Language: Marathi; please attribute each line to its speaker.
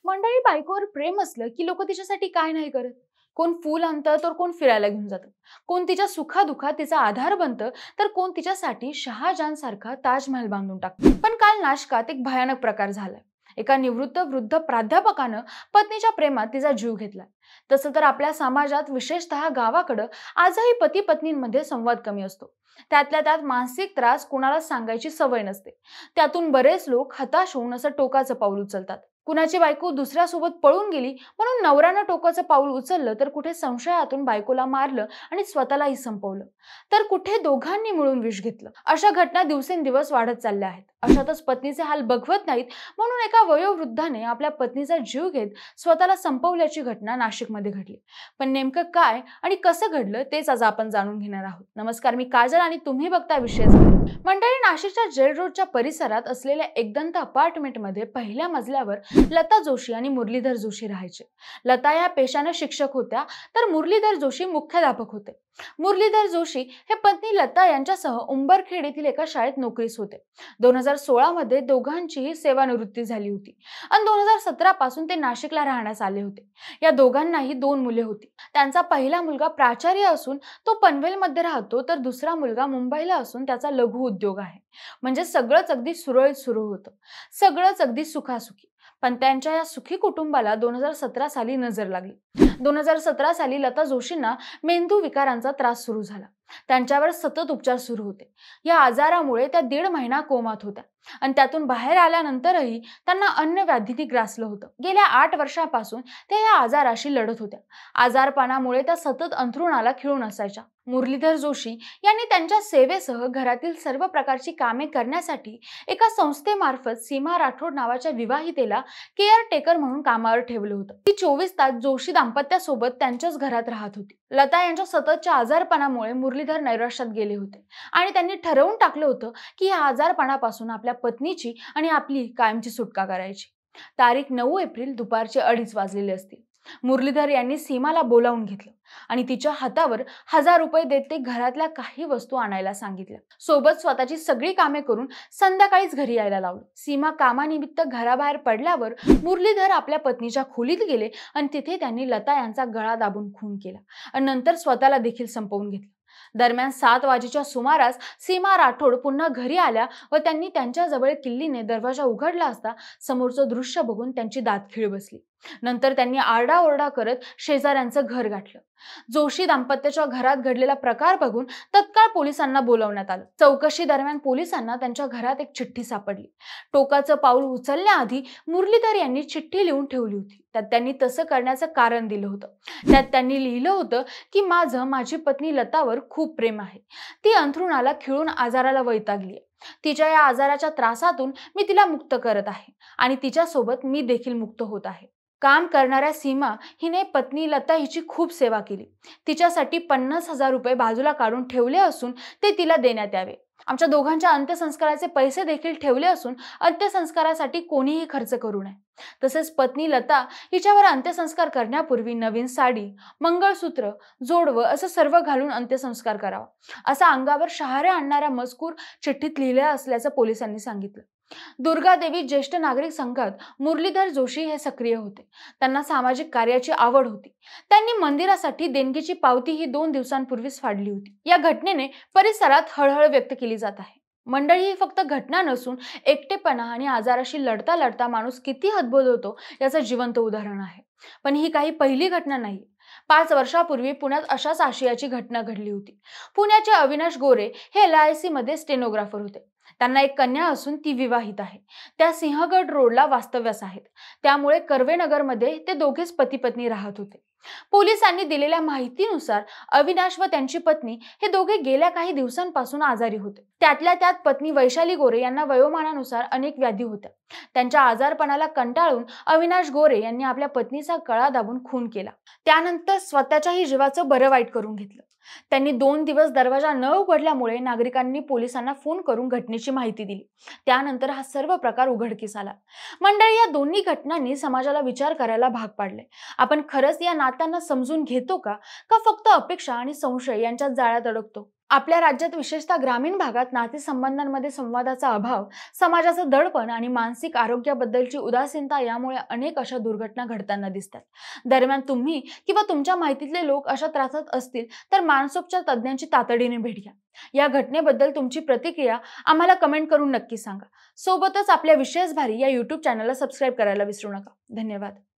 Speaker 1: मंडळी बायकोवर प्रेम असलं की लोक तिच्यासाठी काय नाही करत. कोण फूल आणतं तर कोण फिरायला घेऊन जातं. कोण तिच्या सुखादुखात तिचा आधार बनतं तर कोण तिच्यासाठी शहाजहान सारखा ताजमहल बांधून टाकतं. पण काल नाशकात एक भयानक प्रकार झालाय. एका निवृत्त वृद्ध प्राध्यापकानं पत्नीच्या प्रेमात तिचा जीव घेतला. तसं तर आपल्या समाजात विशेषतः गावाकडं आजही पती पत्नींमध्ये संवाद कमी असतो. त्यातल्या त्यात मानसिक त्रास कुणाला सांगायची सवय नसते. त्यातून बरेच लोक हताश होऊन असं टोकाचं पाऊल उचलतात. कुणाची बायको दुसऱ्यासोबत पळून गेली म्हणून नवऱ्यानं टोकाचं पाऊल उचललं, तर कुठे संशयातून बायकोला मारलं आणि स्वतःलाही संपवलं, तर कुठे दोघांनी मिळून विष घेतलं. अशा घटना दिवसेंदिवस वाढत चालल्या आहेत. अशातच पत्नीचे हाल बघवत नाहीत म्हणून एका वयोवृद्धाने आपल्या पत्नीचा जीव घेत स्वतःला संपवल्याची घटना नाशिकमध्ये घडली. पण नेमकं काय आणि कसं घडलं तेच आज आपण जाणून घेणार आहोत. नमस्कार, मी काजल आणि तुम्ही बघता विशेष. मंडळी, नाशिकच्या जेल रोडच्या परिसरात असलेल्या एकदंत अपार्टमेंटमध्ये पहिल्या मजल्यावर लता जोशी आणि मुरलीधर जोशी राहायचे. लता या पेशाने शिक्षक होत्या तर मुरलीधर जोशी मुख्याध्यापक होते. मुरलीधर जोशी हे पत्नी लता यांच्यासह उंबरखेड येथील एका शाळेत नोकरीस होते. 2016 मध्ये दोघांचीही सेवानिवृत्ती झाली होती आणि 2017 पासून ते नाशिकला राहण्यास आले होते. या दोघांनाही 2 मुले होती. त्यांचा पहिला मुलगा प्राचार्य असून तो पनवेलमध्ये राहतो, तर दुसरा मुलगा मुंबईला असून त्याचा लघु उद्योग आहे. म्हणजे सगळंच अगदी सुरळीत सुरू होतं, सगळंच अगदी सुखासुखी. पण त्यांच्या या सुखी कुटुंबाला 2017 साली नजर लागली. 2017 साली लता जोशींना मेंदू विकारांचा त्रास सुरू झाला. त्यांच्यावर सतत उपचार सुरू होते. या आजारामुळे त्या 1.5 महिना कोमात होत्या आणि त्यातून बाहेर आल्यानंतरही त्यांना अन्य व्याधीने ग्रासलं होतं. गेल्या 8 वर्षांपासून त्या या आजाराशी लढत होत्या. आजारपणामुळे त्या सतत अंथरुणाला खिळून असायच्या. मुरलीधर जोशी यांनी त्यांच्या सेवेसह घरातील सर्व प्रकारची कामे करण्यासाठी एका संस्थेमार्फत सीमा राठोड नावाच्या विवाहितेला केअरटेकर म्हणून कामावर ठेवलं होतं. ती 24 तास जोशी दाम्पत्यासोबत त्यांच्याच घरात राहत होती. लता यांच्या सततच्या आजारपणामुळे मुरलीधर नैराश्यात गेले होते आणि त्यांनी ठरवून टाकलं होतं की या आजारपणापासून आपल्या पत्नीची आणि आपली कायमची सुटका करायची. तारीख 9 एप्रिल दुपारचे 2:30 वाजलेले असतील. मुरलीधर यांनी सीमाला बोलावून घेतलं आणि तिच्या हातावर 1000 रुपये देत ते घरातल्या काही वस्तू आणायला सांगितल्या. सोबत स्वतःची सगळी कामे करून संध्याकाळीच घरी यायला लावलं. सीमा कामानिमित्त घराबाहेर पडल्यावर मुरलीधर आपल्या पत्नीच्या खोलीत गेले आणि तिथे त्यांनी लता यांचा गळा दाबून खून केला आणि नंतर स्वतःला देखील संपवून घेतलं. दरम्यान 7 वाजेच्या सुमारास सीमा राठोड पुन्हा घरी आल्या व त्यांनी त्यांच्याजवळ किल्लीने दरवाजा उघडला असता समोरचं दृश्य बघून त्यांची दातखिळ बसली. नंतर त्यांनी आरडाओरडा करत शेजाऱ्यांचं घर गाठलं. जोशी दाम्पत्याच्या घरात घडलेला प्रकार बघून तत्काळ पोलिसांना बोलावण्यात आलं. चौकशी दरम्यान पोलिसांना त्यांच्या घरात एक चिठ्ठी सापडली. टोकाचं पाऊल उचलण्याआधी मुरलीधर यांनी चिठ्ठी लिहून ठेवली होती. त्यात त्यांनी तसं करण्याचं कारण दिलं होतं. त्यात त्यांनी लिहिलं होतं की माझी पत्नी लतावर खूप प्रेम आहे. ती अंथरुणाला खिळून आजाराला वैतागली आहे. तिच्या या आजाराच्या त्रासातून मी तिला मुक्त करत आहे आणि तिच्यासोबत मी देखील मुक्त होत आहे. काम करणाऱ्या सीमा हिने पत्नी लता हिची खूप सेवा केली. तिच्यासाठी 50,000 रुपये बाजूला काढून ठेवले असून ते तिला देण्यात यावे. आमच्या दोघांच्या अंत्यसंस्काराचे पैसे देखील ठेवले असून अंत्यसंस्कारासाठी कोणीही खर्च करू नये. तसेच पत्नी लता हिच्यावर अंत्यसंस्कार करण्यापूर्वी नवीन साडी, मंगळसूत्र, जोडवं असं सर्व घालून अंत्यसंस्कार करावा, असा अंगावर शहारे आणणारा मजकूर चिठ्ठीत लिहिला असल्याचं पोलिसांनी सांगितलं. दुर्गादेवी ज्येष्ठ नागरिक संघात मुरलीधर जोशी हे सक्रिय होते. त्यांना सामाजिक कार्याची आवड होती. त्यांनी मंदिरासाठी देणगीची पावती ही 2 दिवसांपूर्वीच फाडली होती. या घटनेने परिसरात हळहळ व्यक्त केली जात आहे. मंडळी, ही फक्त घटना नसून एकटेपणा आणि आजाराशी लढता लढता माणूस किती हतबल होतो याचं जिवंत उदाहरण आहे. पण ही काही पहिली घटना नाही. 5 वर्षापूर्वी पुण्यात अशाच आशयाची घटना घडली होती. पुण्याचे अविनाश गोरे हे LIC मध्ये स्टेनोग्राफर होते. त्यांना एक कन्या असून ती विवाहित आहे. त्या सिंहगड रोडला वास्तव्यास आहेत. त्यामुळे कर्वेनगरमध्ये ते दोघेच पती पत्नी राहत होते. पोलिसांनी दिलेल्या माहितीनुसार अविनाश व त्यांची पत्नी हे दोघे गेल्या काही दिवसांपासून आजारी होते. त्यातल्या त्यात पत्नी वैशाली गोरे यांना वयोमानानुसार अनेक व्याधी होत्या. त्यांच्या आजारपणाला कंटाळून अविनाश गोरे यांनी आपल्या पत्नीचा गळा दाबून खून केला. त्यानंतर स्वतःच्याही जीवाचं बरं वाईट करून घेतलं. त्यांनी 2 दिवस दरवाजा न उघडल्यामुळे नागरिकांनी पोलिसांना फोन करून घटनेची माहिती दिली. त्यानंतर हा सर्व प्रकार उघडकीस आला. मंडळी, या दोन्ही घटनांनी समाजाला विचार करायला भाग पाडले. आपण खरंच या नात्यांना समजून घेतो का फक्त अपेक्षा आणि संशय यांच्यात जाळ्यात अडकतो? आपल्या राज्यात विशेषतः ग्रामीण भागात नातेसंबंधांमध्ये संवादाचा अभाव, समाजाचं दडपण आणि मानसिक आरोग्याबद्दलची उदासीनता यामुळे अनेक अशा दुर्घटना घडताना दिसतात. दरम्यान तुम्ही किंवा तुमच्या माहितीतले लोक अशा त्रासात असतील तर मानसोपचार तज्ज्ञांची तातडीने भेट घ्या. या घटनेबद्दल तुमची प्रतिक्रिया आम्हाला कमेंट करून नक्की सांगा. सोबतच आपल्या विशेष भारी या YouTube चॅनलला सबस्क्राईब करायला विसरू नका. धन्यवाद.